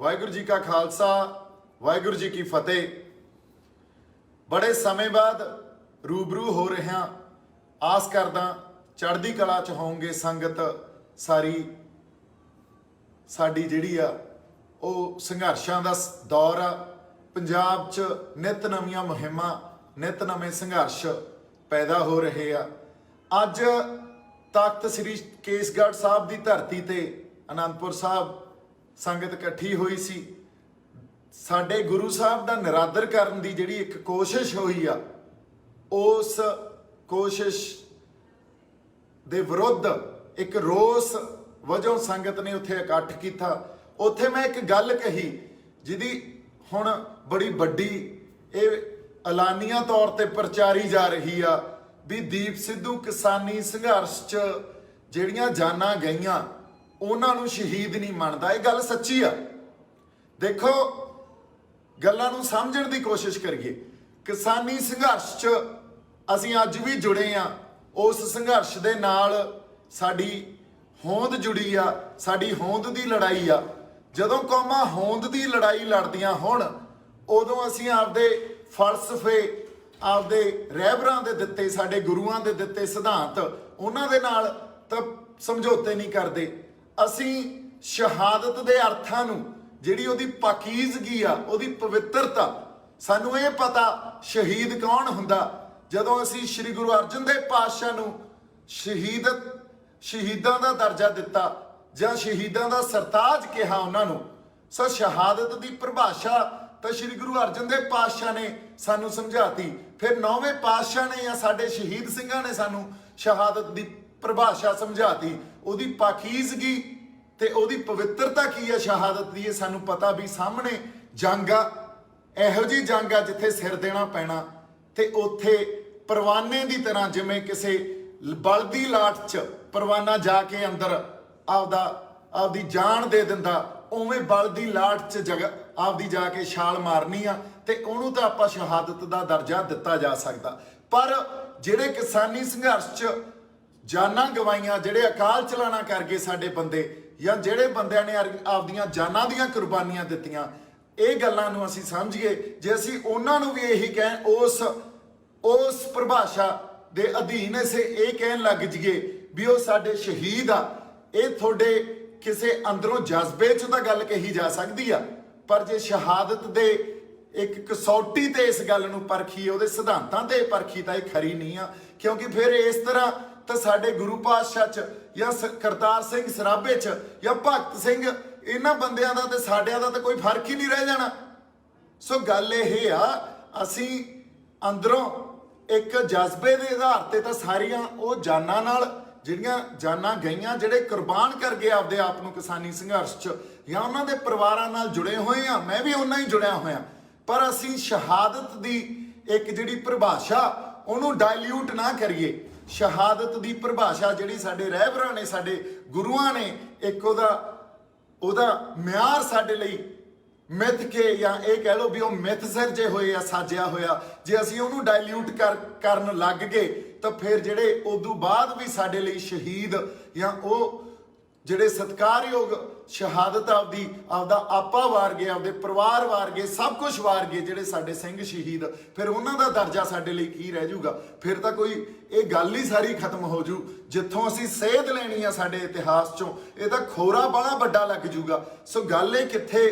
वाहिगुरू जी का खालसा वाहिगुरू जी की फतेह। बड़े समय बाद रूबरू हो रहे हैं, आस करदा चढ़दी कला च होंगे संगत सारी। साडी जिहड़ी आ ਉਹ ਸੰਘਰਸ਼ਾਂ ਦਾ ਦੌਰ ਆ। ਪੰਜਾਬ 'ਚ ਨਿਤ ਨਵੀਆਂ ਮੁਹਿੰਮਾਂ, ਨਿਤ ਨਵੇਂ ਸੰਘਰਸ਼ ਪੈਦਾ ਹੋ ਰਹੇ ਆ। ਅੱਜ ਤਖਤ ਸ੍ਰੀ ਕੇਸਗੜ੍ਹ ਸਾਹਿਬ ਦੀ ਧਰਤੀ ਤੇ ਅਨੰਦਪੁਰ ਸਾਹਿਬ ਸੰਗਤ ਇਕੱਠੀ ਹੋਈ ਸੀ। ਸਾਡੇ ਗੁਰੂ ਸਾਹਿਬ ਦਾ ਨਿਰਾਦਰ ਕਰਨ ਦੀ ਜਿਹੜੀ ਇੱਕ ਕੋਸ਼ਿਸ਼ ਹੋਈ ਆ, ਉਸ ਕੋਸ਼ਿਸ਼ ਦੇ ਵਿਰੁੱਧ ਇੱਕ ਰੋਸ ਵਜੋਂ ਸੰਗਤ ਨੇ ਉੱਥੇ ਇਕੱਠ ਕੀਤਾ। ਉੱਥੇ ਮੈਂ ਇੱਕ ਗੱਲ ਕਹੀ ਜਿਹਦੀ ਹੁਣ ਬੜੀ ਵੱਡੀ ਇਹ ਐਲਾਨੀਆਂ ਤੌਰ ਤੇ ਪ੍ਰਚਾਰੀ ਜਾ ਰਹੀ ਆ ਵੀ ਦੀਪ ਸਿੱਧੂ ਕਿਸਾਨੀ ਸੰਘਰਸ਼ 'ਚ ਜਿਹੜੀਆਂ ਜਾਨਾਂ ਗਈਆਂ ਉਹਨਾਂ ਨੂੰ ਸ਼ਹੀਦ ਨਹੀਂ ਮੰਨਦਾ। ਇਹ ਗੱਲ ਸੱਚੀ ਆ। ਦੇਖੋ, ਗੱਲਾਂ ਨੂੰ ਸਮਝਣ ਦੀ ਕੋਸ਼ਿਸ਼ ਕਰੀਏ। ਕਿਸਾਨੀ ਸੰਘਰਸ਼ 'ਚ ਅਸੀਂ ਅੱਜ ਵੀ ਜੁੜੇ ਆ। ਉਸ ਸੰਘਰਸ਼ ਦੇ ਨਾਲ ਸਾਡੀ ਹੋਂਦ ਜੁੜੀ ਆ, ਸਾਡੀ ਹੋਂਦ ਦੀ ਲੜਾਈ ਆ। ਜਦੋਂ ਕੌਮਾਂ ਹੋਂਦ ਦੀ ਲੜਾਈ ਲੜਦੀਆਂ ਹੋਣ, ਉਦੋਂ ਅਸੀਂ ਆਪਦੇ ਫਲਸਫੇ, ਆਪਦੇ ਰਹਿਬਰਾਂ ਦੇ ਦਿੱਤੇ, ਸਾਡੇ ਗੁਰੂਆਂ ਦੇ ਦਿੱਤੇ ਸਿਧਾਂਤ, ਉਹਨਾਂ ਦੇ ਨਾਲ ਤਾਂ ਸਮਝੌਤੇ ਨਹੀਂ ਕਰਦੇ। ਅਸੀਂ ਸ਼ਹਾਦਤ ਦੇ ਅਰਥਾਂ ਨੂੰ, ਜਿਹੜੀ ਉਹਦੀ ਪਾਕੀਜ਼ਗੀ ਆ, ਉਹਦੀ ਪਵਿੱਤਰਤਾ, ਸਾਨੂੰ ਇਹ ਪਤਾ ਸ਼ਹੀਦ ਕੌਣ ਹੁੰਦਾ। ਜਦੋਂ ਅਸੀਂ ਸ੍ਰੀ ਗੁਰੂ ਅਰਜਨ ਦੇਵ ਪਾਤਸ਼ਾਹ ਨੂੰ ਸ਼ਹੀਦਾਂ ਦਾ ਦਰਜਾ ਦਿੱਤਾ ਜਾਂ ਸ਼ਹੀਦਾਂ ਦਾ ਸਰਤਾਜ ਕਿਹਾ ਉਹਨਾਂ ਨੂੰ, ਸੋ ਸ਼ਹਾਦਤ ਦੀ ਪਰਿਭਾਸ਼ਾ ਤਾਂ ਸ੍ਰੀ ਗੁਰੂ ਅਰਜਨ ਦੇਵ ਪਾਤਸ਼ਾਹ ਨੇ ਸਾਨੂੰ ਸਮਝਾਤੀ। ਫਿਰ 9ਵੇਂ ਪਾਤਸ਼ਾਹ ਨੇ ਜਾਂ ਸਾਡੇ ਸ਼ਹੀਦ ਸਿੰਘਾਂ ਨੇ ਸਾਨੂੰ ਸ਼ਹਾਦਤ ਦੀ ਪਰਿਭਾਸ਼ਾ ਸਮਝਾਤੀ। ਉਹਦੀ ਪਾਕੀਜ਼ਗੀ ਤੇ ਉਹਦੀ ਪਵਿੱਤਰਤਾ ਕੀ ਹੈ ਸ਼ਹਾਦਤ ਦੀ, ਇਹ ਸਾਨੂੰ ਪਤਾ ਵੀ ਸਾਹਮਣੇ ਜੰਗ ਆ, ਇਹੋ ਜਿਹੀ ਜੰਗ ਆ ਜਿੱਥੇ ਸਿਰ ਦੇਣਾ ਪੈਣਾ। ਤੇ ਉੱਥੇ ਪਰਵਾਨੇ ਦੀ ਤਰ੍ਹਾਂ, ਜਿਵੇਂ ਕਿਸੇ ਬਲਦੀ ਲਾਟ 'ਚ ਪਰਵਾਨਾ ਜਾ ਕੇ ਅੰਦਰ ਆਪਦੀ ਜਾਨ ਦੇ ਦਿੰਦਾ, ਉਵੇਂ ਬਲਦੀ ਲਾਟ 'ਚ ਆਪਦੀ ਜਾ ਕੇ ਛਾਲ ਮਾਰਨੀ ਆ ਤੇ ਉਹਨੂੰ ਤਾਂ ਆਪਾਂ ਸ਼ਹਾਦਤ ਦਾ ਦਰਜਾ ਦਿੱਤਾ ਜਾ ਸਕਦਾ। ਪਰ ਜਿਹੜੇ ਕਿਸਾਨੀ ਸੰਘਰਸ਼ 'ਚ ਜਾਨਾਂ ਗਵਾਈਆਂ, ਜਿਹੜੇ ਅਕਾਲ ਚਲਾਣਾ ਕਰ ਗਏ ਸਾਡੇ ਬੰਦੇ, ਜਾਂ ਜਿਹੜੇ ਬੰਦਿਆਂ ਨੇ ਆਪਦੀਆਂ ਜਾਨਾਂ ਦੀਆਂ ਕੁਰਬਾਨੀਆਂ ਦਿੱਤੀਆਂ, ਇਹ ਗੱਲਾਂ ਨੂੰ ਅਸੀਂ ਸਮਝੀਏ। ਜੇ ਅਸੀਂ ਉਹਨਾਂ ਨੂੰ ਵੀ ਇਹੀ ਉਸ ਪਰਿਭਾਸ਼ਾ ਦੇ ਅਧੀਨ ਅਸੀਂ ਇਹ ਕਹਿਣ ਲੱਗ ਜਾਈਏ ਵੀ ਉਹ ਸਾਡੇ ਸ਼ਹੀਦ ਆ, ਇਹ ਤੁਹਾਡੇ ਕਿਸੇ ਅੰਦਰੋਂ ਜਜ਼ਬੇ 'ਚ ਤਾਂ ਗੱਲ ਕਹੀ ਜਾ ਸਕਦੀ ਆ। ਪਰ ਜੇ ਸ਼ਹਾਦਤ ਦੇ ਇੱਕ ਕਸੌਟੀ ਤੇ ਇਸ ਗੱਲ ਨੂੰ ਪਰਖੀਏ, ਉਹਦੇ ਸਿਧਾਂਤਾਂ ਤੇ ਪਰਖੀ, ਤਾਂ ਇਹ ਖਰੀ ਨਹੀਂ ਆ। ਕਿਉਂਕਿ ਫਿਰ ਇਸ ਤਰ੍ਹਾਂ ਤਾਂ ਸਾਡੇ ਗੁਰੂ ਪਾਤਸ਼ਾਹ 'ਚ ਜਾਂ ਕਰਤਾਰ ਸਿੰਘ ਸਰਾਭੇ 'ਚ ਜਾਂ ਭਗਤ ਸਿੰਘ, ਇਹਨਾਂ ਬੰਦਿਆਂ ਦਾ ਤੇ ਸਾਡਿਆਂ ਦਾ ਤਾਂ ਕੋਈ ਫਰਕ ਹੀ ਨਹੀਂ ਰਹਿ ਜਾਣਾ। ਸੋ ਗੱਲ ਇਹ ਆ, ਅਸੀਂ ਅੰਦਰੋਂ ਇੱਕ ਜਜ਼ਬੇ ਦੇ ਆਧਾਰ ਤੇ ਤਾਂ ਸਾਰੀਆਂ ਉਹ ਜਾਨਾਂ ਨਾਲ, ਜਿਹੜੀਆਂ ਜਾਨਾਂ ਗਈਆਂ, ਜਿਹੜੇ ਕੁਰਬਾਨ ਕਰ ਗਏ ਆਪਦੇ ਆਪ ਨੂੰ ਕਿਸਾਨੀ ਸੰਘਰਸ਼ 'ਚ, ਜਾਂ ਉਹਨਾਂ ਦੇ ਪਰਿਵਾਰਾਂ ਨਾਲ ਜੁੜੇ ਹੋਏ ਆ। ਮੈਂ ਵੀ ਉਹਨਾਂ ਹੀ ਜੁੜਿਆ ਹੋਇਆ। ਪਰ ਅਸੀਂ ਸ਼ਹਾਦਤ ਦੀ ਇੱਕ ਜਿਹੜੀ ਪਰਿਭਾਸ਼ਾ, ਉਹਨੂੰ ਡਾਇਲਿਊਟ ਨਾ ਕਰੀਏ। ਸ਼ਹਾਦਤ ਦੀ ਪਰਿਭਾਸ਼ਾ ਜਿਹੜੀ ਸਾਡੇ ਰਹਿਬਰਾਂ ਨੇ, ਸਾਡੇ ਗੁਰੂਆਂ ਨੇ ਇੱਕ ਉਹਦਾ ਮਿਆਰ ਸਾਡੇ ਲਈ ਮਿੱਥ ਕੇ, ਜਾਂ ਇਹ ਕਹਿ ਲਓ ਵੀ ਉਹ ਮਿੱਥ ਸਿਰਜੇ ਹੋਏ ਆ, ਸਾਜਿਆ ਹੋਇਆ। ਜੇ ਅਸੀਂ ਉਹਨੂੰ ਡਾਇਲਿਊਟ ਕਰਨ ਲੱਗ ਗਏ ਤਾਂ ਫਿਰ ਜਿਹੜੇ ਉਦੋਂ ਬਾਅਦ ਵੀ ਸਾਡੇ ਲਈ ਸ਼ਹੀਦ, ਜਾਂ ਉਹ ਜਿਹੜੇ ਸਤਿਕਾਰਯੋਗ ਸ਼ਹਾਦਤ ਆਪਦਾ ਆਪਾ ਵਾਰ ਗਏ, ਆਪਦੇ ਪਰਿਵਾਰ ਵਾਰ ਗਏ, ਸਭ ਕੁਝ ਵਾਰ ਗਏ ਜਿਹੜੇ ਸਾਡੇ ਸਿੰਘ ਸ਼ਹੀਦ, ਫਿਰ ਉਹਨਾਂ ਦਾ ਦਰਜਾ ਸਾਡੇ ਲਈ ਕੀ ਰਹਿ ਜਾਊਗਾ? ਫਿਰ ਤਾਂ ਕੋਈ ਇਹ ਗੱਲ ਹੀ ਸਾਰੀ ਖਤਮ ਹੋ ਜੂ। ਜਿੱਥੋਂ ਅਸੀਂ ਸੇਧ ਲੈਣੀ ਆ ਸਾਡੇ ਇਤਿਹਾਸ 'ਚੋਂ, ਇਹ ਤਾਂ ਖੋਰਾ ਬੜਾ ਵੱਡਾ ਲੱਗ ਜੂਗਾ। ਸੋ ਗੱਲ ਇਹ ਕਿੱਥੇ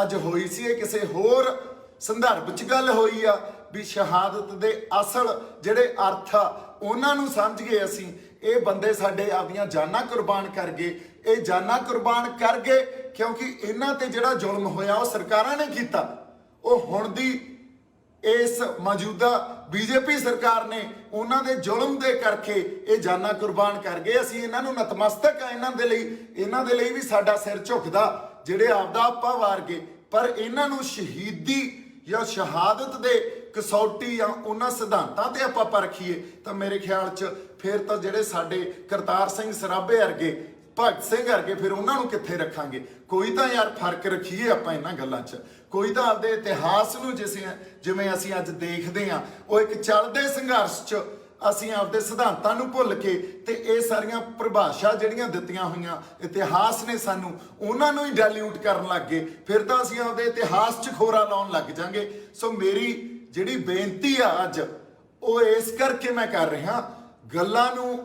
ਅੱਜ ਹੋਈ ਸੀ, ਇਹ ਕਿਸੇ ਹੋਰ ਸੰਦਰਭ 'ਚ ਗੱਲ ਹੋਈ ਆ ਵੀ ਸ਼ਹਾਦਤ ਦੇ ਅਸਲ ਜਿਹੜੇ ਅਰਥ ਆ ਉਹਨਾਂ ਨੂੰ ਸਮਝ ਗਏ ਅਸੀਂ। ਇਹ ਬੰਦੇ ਸਾਡੇ ਆਪਦੀਆਂ ਜਾਨਾਂ ਕੁਰਬਾਨ ਕਰ ਗਏ। ਇਹ ਜਾਨਾਂ ਕੁਰਬਾਨ ਕਰ ਗਏ ਕਿਉਂਕਿ ਇਹਨਾਂ ਤੇ ਜਿਹੜਾ ਜ਼ੁਲਮ ਹੋਇਆ ਉਹ ਸਰਕਾਰਾਂ ਨੇ ਕੀਤਾ। ਉਹ ਹੁਣ ਦੀ ਇਸ ਮੌਜੂਦਾ ਬੀਜੇਪੀ ਸਰਕਾਰ ਨੇ ਉਹਨਾਂ ਦੇ ਜ਼ੁਲਮ ਦੇ ਕਰਕੇ ਇਹ ਜਾਨਾਂ ਕੁਰਬਾਨ ਕਰ ਗਏ। ਅਸੀਂ ਇਹਨਾਂ ਨੂੰ ਨਤਮਸਤਕ ਆ, ਇਹਨਾਂ ਦੇ ਲਈ ਵੀ ਸਾਡਾ ਸਿਰ ਝੁਕਦਾ ਜਿਹੜੇ ਆਪਦਾ ਆਪਾ ਵਾਰ ਗਏ। ਪਰ ਇਹਨਾਂ ਨੂੰ ਸ਼ਹੀਦੀ ਜਾਂ ਸ਼ਹਾਦਤ ਦੇ ਕਸੌਟੀ ਜਾਂ ਉਹਨਾਂ ਸਿਧਾਂਤਾਂ ਤੇ ਆਪਾਂ ਪਰਖੀਏ ਤਾਂ ਮੇਰੇ ਖਿਆਲ 'ਚ ਫਿਰ ਤਾਂ ਜਿਹੜੇ ਸਾਡੇ ਕਰਤਾਰ ਸਿੰਘ ਸਰਾਭੇ ਵਰਗੇ, ਭਗਤ ਸਿੰਘ ਵਰਗੇ, ਫਿਰ ਉਹਨਾਂ ਨੂੰ ਕਿੱਥੇ ਰੱਖਾਂਗੇ? ਕੋਈ ਤਾਂ ਯਾਰ ਫਰਕ ਰੱਖੀਏ ਆਪਾਂ ਇਹਨਾਂ ਗੱਲਾਂ 'ਚ। ਕੋਈ ਤਾਂ ਆਪਦੇ ਇਤਿਹਾਸ ਨੂੰ ਜਿਵੇਂ ਅਸੀਂ ਅੱਜ ਦੇਖਦੇ ਹਾਂ, ਉਹ ਇੱਕ ਚੱਲਦੇ ਸੰਘਰਸ਼ 'ਚ ਅਸੀਂ ਆਪਦੇ ਸਿਧਾਂਤਾਂ ਨੂੰ ਭੁੱਲ ਕੇ ਤੇ ਇਹ ਸਾਰੀਆਂ ਪਰਿਭਾਸ਼ਾ ਜਿਹੜੀਆਂ ਦਿੱਤੀਆਂ ਹੋਈਆਂ ਇਤਿਹਾਸ ਨੇ ਸਾਨੂੰ, ਉਹਨਾਂ ਨੂੰ ਹੀ ਡਾਇਲਿਊਟ ਕਰਨ ਲੱਗ ਗਏ, ਫਿਰ ਤਾਂ ਅਸੀਂ ਆਪਦੇ ਇਤਿਹਾਸ 'ਚ ਖੋਰਾ ਲਾਉਣ ਲੱਗ ਜਾਾਂਗੇ। ਸੋ ਮੇਰੀ ਜਿਹੜੀ ਬੇਨਤੀ ਆ ਅੱਜ ਉਹ ਇਸ ਕਰਕੇ ਮੈਂ ਕਰ ਰਿਹਾ, ਗੱਲਾਂ ਨੂੰ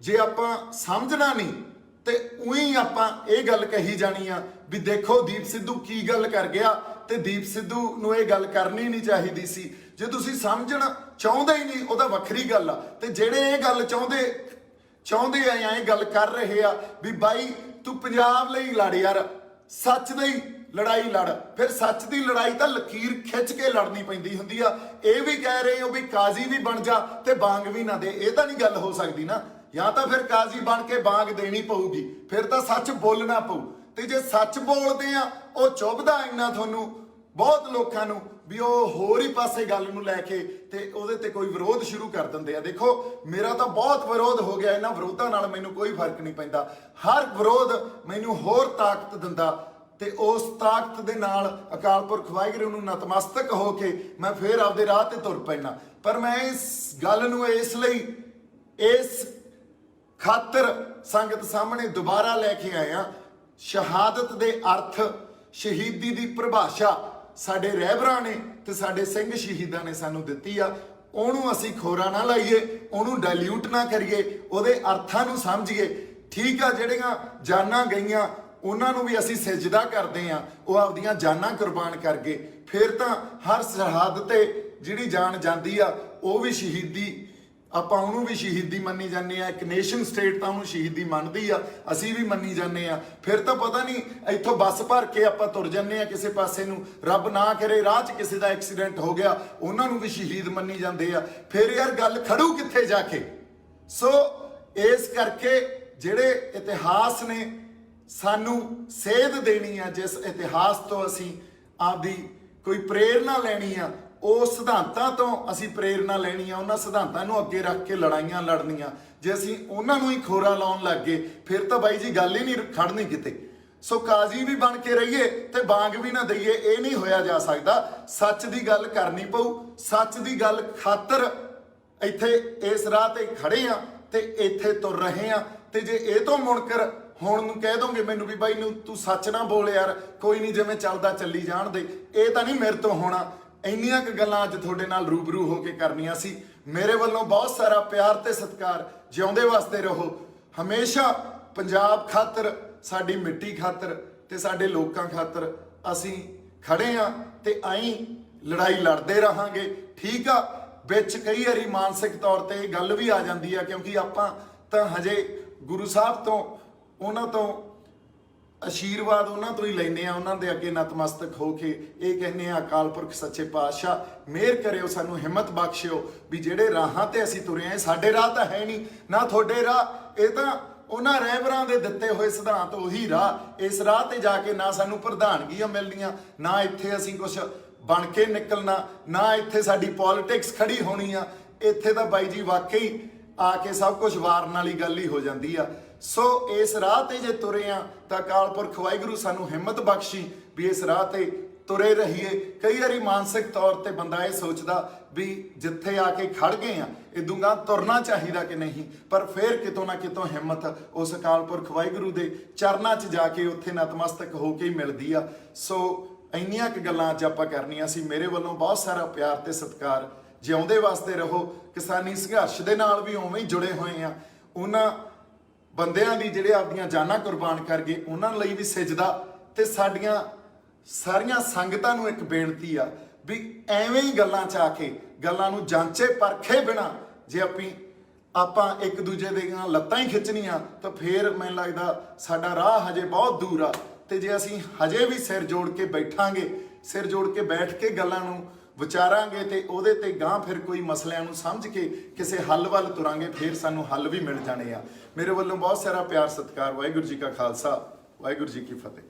ਜੇ ਆਪਾਂ ਸਮਝਣਾ ਨਹੀਂ ਤੇ ਉਹੀ ਆਪਾਂ ਇਹ ਗੱਲ ਕਹੀ ਜਾਣੀ ਆ ਵੀ ਦੇਖੋ ਦੀਪ ਸਿੱਧੂ ਕੀ ਗੱਲ ਕਰ ਗਿਆ, ਤੇ ਦੀਪ ਸਿੱਧੂ ਨੂੰ ਇਹ ਗੱਲ ਕਰਨੀ ਨਹੀਂ ਚਾਹੀਦੀ ਸੀ। ਜੇ ਤੁਸੀਂ ਸਮਝਣਾ ਚਾਹੁੰਦੇ ਹੀ ਨਹੀਂ ਉਹਦਾ ਵੱਖਰੀ ਗੱਲ ਆ, ਤੇ ਜਿਹੜੇ ਇਹ ਗੱਲ ਚਾਹੁੰਦੇ ਆ ਜਾਂ ਇਹ ਗੱਲ ਕਰ ਰਹੇ ਆ ਵੀ ਬਾਈ ਤੂੰ ਪੰਜਾਬ ਲਈ ਲੜ ਯਾਰ, ਸੱਚ ਦੀ ਲੜਾਈ ਲੜ, ਫਿਰ ਸੱਚ ਦੀ ਲੜਾਈ ਤਾਂ ਲਕੀਰ ਖਿੱਚ ਕੇ ਲੜਨੀ ਪੈਂਦੀ ਹੁੰਦੀ ਆ। ਇਹ ਵੀ ਕਹਿ ਰਹੇ ਹੋ ਵੀ ਕਾਜ਼ੀ ਵੀ ਬਣ ਜਾ ਤੇ ਬਾਂਗ ਵੀ ਨਾ ਦੇ, ਇਹ ਤਾਂ ਨਹੀਂ ਗੱਲ ਹੋ ਸਕਦੀ ਨਾ। ਜਾਂ ਤਾਂ ਫਿਰ ਕਾਜ਼ੀ ਬਣ ਕੇ ਬਾਂਗ ਦੇਣੀ ਪਊਗੀ, ਫਿਰ ਤਾਂ ਸੱਚ ਬੋਲਣਾ ਪਊ। ਤੇ ਜੇ ਸੱਚ ਬੋਲਦੇ ਆ ਉਹ ਚੁੱਭਦਾ ਇੰਨਾ ਤੁਹਾਨੂੰ ਬਹੁਤ ਲੋਕਾਂ ਨੂੰ ਵੀ ਉਹ ਹੋਰ ਹੀ ਪਾਸੇ ਗੱਲ ਨੂੰ ਲੈ ਕੇ ਤੇ ਉਹਦੇ ਤੇ ਕੋਈ ਵਿਰੋਧ ਸ਼ੁਰੂ ਕਰ ਦਿੰਦੇ ਆ। ਦੇਖੋ ਮੇਰਾ ਤਾਂ ਬਹੁਤ ਵਿਰੋਧ ਹੋ ਗਿਆ, ਇਹਨਾਂ ਵਿਰੋਧਾਂ ਨਾਲ ਮੈਨੂੰ ਕੋਈ ਫਰਕ ਨਹੀਂ ਪੈਂਦਾ। ਹਰ ਵਿਰੋਧ ਮੈਨੂੰ ਹੋਰ ਤਾਕਤ ਦਿੰਦਾ ਤੇ ਉਸ ਤਾਕਤ ਦੇ ਨਾਲ ਅਕਾਲ ਪੁਰਖ ਵਾਹਿਗੁਰੂ ਨੂੰ ਨਤਮਸਤਕ ਹੋ ਕੇ ਮੈਂ ਫੇਰ ਆਪਦੇ ਰਾਹ ਤੇ ਤੁਰ ਪੈਣਾ। ਪਰ ਮੈਂ ਇਸ ਗੱਲ ਨੂੰ ਇਸ ਲਈ ਇਸ ਖਾਤਰ ਸੰਗਤ ਸਾਹਮਣੇ ਦੁਬਾਰਾ ਲੈ ਕੇ ਆਇਆ, ਸ਼ਹਾਦਤ ਦੇ ਅਰਥ, ਸ਼ਹੀਦੀ ਦੀ ਪਰਿਭਾਸ਼ਾ ਸਾਡੇ ਰਹਿਬਰਾਂ ਨੇ ਤੇ ਸਾਡੇ ਸਿੰਘ ਸ਼ਹੀਦਾਂ ਨੇ ਸਾਨੂੰ ਦਿੱਤੀ ਆ। ਉਹਨੂੰ ਅਸੀਂ ਖੋਰਾ ਨਾ ਲਾਈਏ, ਉਹਨੂੰ ਡਾਇਲਿਊਟ ਨਾ ਕਰੀਏ, ਉਹਦੇ ਅਰਥਾਂ ਨੂੰ ਸਮਝੀਏ। ਠੀਕ ਆ, ਜਿਹੜੀਆਂ ਜਾਨਾਂ ਗਈਆਂ ਉਹਨਾਂ ਨੂੰ ਵੀ ਅਸੀਂ ਸਜਦਾ ਕਰਦੇ ਆ, ਉਹ ਆਪਦੀਆਂ ਜਾਨਾਂ ਕੁਰਬਾਨ ਕਰ ਗਏ। ਫਿਰ ਤਾਂ ਹਰ ਸ਼ਹਾਦਤ ਤੇ ਜਿਹੜੀ ਜਾਨ ਜਾਂਦੀ ਆ ਉਹ ਵੀ ਸ਼ਹੀਦੀ, ਆਪਾਂ ਉਹਨੂੰ ਵੀ ਸ਼ਹੀਦੀ ਮੰਨੀ ਜਾਂਦੇ ਆ। ਇੱਕ ਨੇਸ਼ਨ ਸਟੇਟ ਤਾਂ ਉਹਨੂੰ ਸ਼ਹੀਦੀ ਮੰਨਦੀ ਆ, ਅਸੀਂ ਵੀ ਮੰਨੀ ਜਾਂਦੇ ਆ। ਫਿਰ ਤਾਂ ਪਤਾ ਨਹੀਂ ਇੱਥੋਂ ਬੱਸ ਭਰ ਕੇ ਆਪਾਂ ਤੁਰ ਜਾਂਦੇ ਆ ਕਿਸੇ ਪਾਸੇ ਨੂੰ, ਰੱਬ ਨਾ ਕਰੇ ਰਾਹ 'ਚ ਕਿਸੇ ਦਾ ਐਕਸੀਡੈਂਟ ਹੋ ਗਿਆ, ਉਹਨਾਂ ਨੂੰ ਵੀ ਸ਼ਹੀਦ ਮੰਨੀ ਜਾਂਦੇ ਆ। ਫਿਰ ਯਾਰ ਗੱਲ ਖੜੂ ਕਿੱਥੇ ਜਾ ਕੇ? ਸੋ ਇਸ ਕਰਕੇ ਜਿਹੜੇ ਇਤਿਹਾਸ ਨੇ ਸਾਨੂੰ ਸੇਧ ਦੇਣੀ ਆ, ਜਿਸ ਇਤਿਹਾਸ ਤੋਂ ਅਸੀਂ ਆਪਦੀ ਕੋਈ ਪ੍ਰੇਰਨਾ ਲੈਣੀ ਆ, ਉਹ ਸਿਧਾਂਤਾਂ ਤੋਂ ਅਸੀਂ ਪ੍ਰੇਰਨਾ ਲੈਣੀ ਆ, ਉਹਨਾਂ ਸਿਧਾਂਤਾਂ ਨੂੰ ਅੱਗੇ ਰੱਖ ਕੇ ਲੜਾਈਆਂ ਲੜਨੀਆਂ। ਜੇ ਅਸੀਂ ਉਹਨਾਂ ਨੂੰ ਹੀ ਖੋਰਾ ਲਾਉਣ ਲੱਗ ਗਏ ਫਿਰ ਤਾਂ ਬਾਈ ਜੀ ਗੱਲ ਹੀ ਨਹੀਂ ਖੜਨੀ ਕਿਤੇ। ਸੋ ਕਾਜ਼ੀ ਵੀ ਬਣ ਕੇ ਰਹੀਏ ਤੇ ਬਾਂਗ ਵੀ ਨਾ ਦਈਏ, ਇਹ ਨਹੀਂ ਹੋਇਆ ਜਾ ਸਕਦਾ। ਸੱਚ ਦੀ ਗੱਲ ਕਰਨੀ ਪਊ, ਸੱਚ ਦੀ ਗੱਲ ਖਾਤਰ ਇੱਥੇ ਇਸ ਰਾਹ ਤੇ ਖੜੇ ਆ ਤੇ ਇੱਥੇ ਤੁਰ ਰਹੇ ਆ। ਤੇ ਜੇ ਇਹ ਤੋਂ ਮੁਣਕਰ ਹੁਣ ਨੂੰ ਕਹਿ ਦੋਗੇ ਮੈਨੂੰ ਵੀ ਬਾਈ ਨੂੰ ਤੂੰ ਸੱਚ ਨਾ ਬੋਲ ਯਾਰ, ਕੋਈ ਨਹੀਂ ਜਿਵੇਂ ਚੱਲਦਾ ਚੱਲੀ ਜਾਣ ਦੇ, ਇਹ ਤਾਂ ਨਹੀਂ ਮੇਰੇ ਤੋਂ ਹੋਣਾ। ਇੰਨੀਆਂ ਕੁ ਗੱਲਾਂ ਅੱਜ ਤੁਹਾਡੇ ਨਾਲ ਰੂਬਰੂ ਹੋ ਕੇ ਕਰਨੀਆਂ ਸੀ। ਮੇਰੇ ਵੱਲੋਂ ਬਹੁਤ ਸਾਰਾ ਪਿਆਰ ਤੇ ਸਤਿਕਾਰ। ਜਿਉਂਦੇ ਵਾਸਤੇ ਰਹੋ ਹਮੇਸ਼ਾ। ਪੰਜਾਬ ਖਾਤਰ, ਸਾਡੀ ਮਿੱਟੀ ਖਾਤਰ ਤੇ ਸਾਡੇ ਲੋਕਾਂ ਖਾਤਰ ਅਸੀਂ ਖੜੇ ਆ ਤੇ ਆਈ ਲੜਾਈ ਲੜਦੇ ਰਹਾਂਗੇ। ਠੀਕ ਆ, ਵਿੱਚ ਕਈ ਵਾਰੀ ਮਾਨਸਿਕ ਤੌਰ ਤੇ ਇਹ ਗੱਲ ਵੀ ਆ ਜਾਂਦੀ ਆ, ਕਿਉਂਕਿ ਆਪਾਂ ਤਾਂ ਹਜੇ ਗੁਰੂ ਸਾਹਿਬ ਤੋਂ, ਉਹਨਾਂ ਤੋਂ ਆਸ਼ੀਰਵਾਦ ਉਹਨਾਂ ਤੋਂ ਹੀ ਲੈਨੇ ਆ, ਉਹਨਾਂ ਦੇ ਅੱਗੇ ਨਤਮਸਤਕ ਹੋ ਕੇ ਇਹ ਕਹਿੰਦੇ ਆ ਅਕਾਲ ਪੁਰਖ ਸੱਚੇ ਪਾਤਸ਼ਾਹ ਮਿਹਰ ਕਰਿਓ, ਸਾਨੂੰ ਹਿੰਮਤ ਬਖਸ਼ਿਓ ਵੀ ਜਿਹੜੇ ਰਾਹਾਂ ਤੇ ਅਸੀਂ ਤੁਰੇ ਆ, ਸਾਡੇ ਰਾਹ ਤਾਂ ਹੈ ਨਹੀਂ ਨਾ ਤੁਹਾਡੇ ਰਾਹ, ਇਹ ਤਾਂ ਉਹਨਾਂ ਰਹਿਬਰਾਂ ਦੇ ਦਿੱਤੇ ਹੋਏ ਸਿਧਾਂਤ, ਉਹੀ ਰਾਹ। ਇਸ ਰਾਹ ਤੇ ਜਾ ਕੇ ਨਾ ਸਾਨੂੰ ਪ੍ਰਧਾਨਗੀਆਂ ਮਿਲਣੀਆਂ, ਨਾ ਇੱਥੇ ਅਸੀਂ ਕੁਝ ਬਣ ਕੇ ਨਿਕਲਣਾ, ਨਾ ਇੱਥੇ ਸਾਡੀ ਪੋਲਿਟਿਕਸ ਖੜੀ ਹੋਣੀ ਆ। ਇੱਥੇ ਤਾਂ ਬਾਈ ਜੀ ਵਾਕਈ ਆ ਕੇ ਸਭ ਕੁਝ ਵਾਰਨ ਵਾਲੀ ਗੱਲ ਹੀ ਹੋ ਜਾਂਦੀ ਆ। ਸੋ ਇਸ ਰਾਹ ਤੇ ਜੇ ਤੁਰੇ ਆ ਤਾਂ ਅਕਾਲ ਪੁਰਖ ਵਾਹਿਗੁਰੂ ਸਾਨੂੰ ਹਿੰਮਤ ਬਖਸ਼ੀ ਵੀ ਇਸ ਰਾਹ ਤੇ ਤੁਰੇ ਰਹੀਏ। ਕਈ ਵਾਰੀ ਮਾਨਸਿਕ ਤੌਰ ਤੇ ਬੰਦਾ ਇਹ ਸੋਚਦਾ ਵੀ ਜਿੱਥੇ ਆ ਕੇ ਖੜ ਗਏ ਆ ਇਦੂੰਗਾ ਤੁਰਨਾ ਚਾਹੀਦਾ ਕਿ ਨਹੀਂ, ਪਰ ਫਿਰ ਕਿਤੋਂ ਨਾ ਕਿਤੋਂ ਹਿੰਮਤ ਉਸ ਅਕਾਲ ਪੁਰਖ ਵਾਹਿਗੁਰੂ ਦੇ ਚਰਨਾਂ 'ਚ ਜਾ ਕੇ ਉੱਥੇ ਨਤਮਸਤਕ ਹੋ ਕੇ ਹੀ ਮਿਲਦੀ ਆ। ਸੋ ਇੰਨੀਆਂ ਕੁ ਗੱਲਾਂ ਅੱਜ ਆਪਾਂ ਕਰਨੀਆਂ ਸੀ। ਮੇਰੇ ਵੱਲੋਂ ਬਹੁਤ ਸਾਰਾ ਪਿਆਰ ਤੇ ਸਤਿਕਾਰ। ਜਿਉਂਦੇ ਵਾਸਤੇ ਰਹੋ। ਕਿਸਾਨੀ ਸੰਘਰਸ਼ ਦੇ ਨਾਲ ਵੀ ਉਵੇਂ ਹੀ ਜੁੜੇ ਹੋਏ ਆ। ਉਹਨਾਂ ਬੰਦਿਆਂ ਦੀ ਜਿਹੜੇ ਆਪਦੀਆਂ ਜਾਨਾਂ ਕੁਰਬਾਨ ਕਰ ਗਏ ਉਹਨਾਂ ਲਈ ਵੀ ਸਜਦਾ। ਤੇ ਸਾਡੀਆਂ ਸਾਰੀਆਂ ਸੰਗਤਾਂ ਨੂੰ ਇੱਕ ਬੇਨਤੀ ਆ ਵੀ ਐਵੇਂ ਹੀ ਗੱਲਾਂ 'ਚ ਆ ਕੇ ਗੱਲਾਂ ਨੂੰ ਜਾਂਚੇ ਪਰਖੇ ਬਿਨਾ ਜੇ ਆਪਾਂ ਇੱਕ ਦੂਜੇ ਦੀਆਂ ਲੱਤਾਂ ਹੀ ਖਿੱਚਣੀਆਂ ਤਾਂ ਫੇਰ ਮੈਨੂੰ ਲੱਗਦਾ ਸਾਡਾ ਰਾਹ ਹਜੇ ਬਹੁਤ ਦੂਰ ਆ। ਤੇ ਜੇ ਅਸੀਂ ਹਜੇ ਵੀ ਸਿਰ ਜੋੜ ਕੇ ਬੈਠਾਂਗੇ, ਸਿਰ ਜੋੜ ਕੇ ਬੈਠ ਕੇ ਗੱਲਾਂ ਨੂੰ ਵਿਚਾਰਾਂਗੇ ਤੇ ਉਹਦੇ ਤੇ ਗਾਂ ਫਿਰ ਕੋਈ ਮਸਲਿਆਂ ਨੂੰ ਸਮਝ ਕੇ ਕਿਸੇ ਹੱਲ ਵੱਲ ਤੁਰਾਂਗੇ, ਫਿਰ ਸਾਨੂੰ ਹੱਲ ਵੀ ਮਿਲ ਜਾਣੇ ਆ। ਮੇਰੇ ਵੱਲੋਂ ਬਹੁਤ ਸਾਰਾ ਪਿਆਰ ਸਤਿਕਾਰ। ਵਾਹਿਗੁਰੂ ਜੀ ਕਾ ਖਾਲਸਾ, ਵਾਹਿਗੁਰੂ ਜੀ ਕੀ ਫਤਿਹ।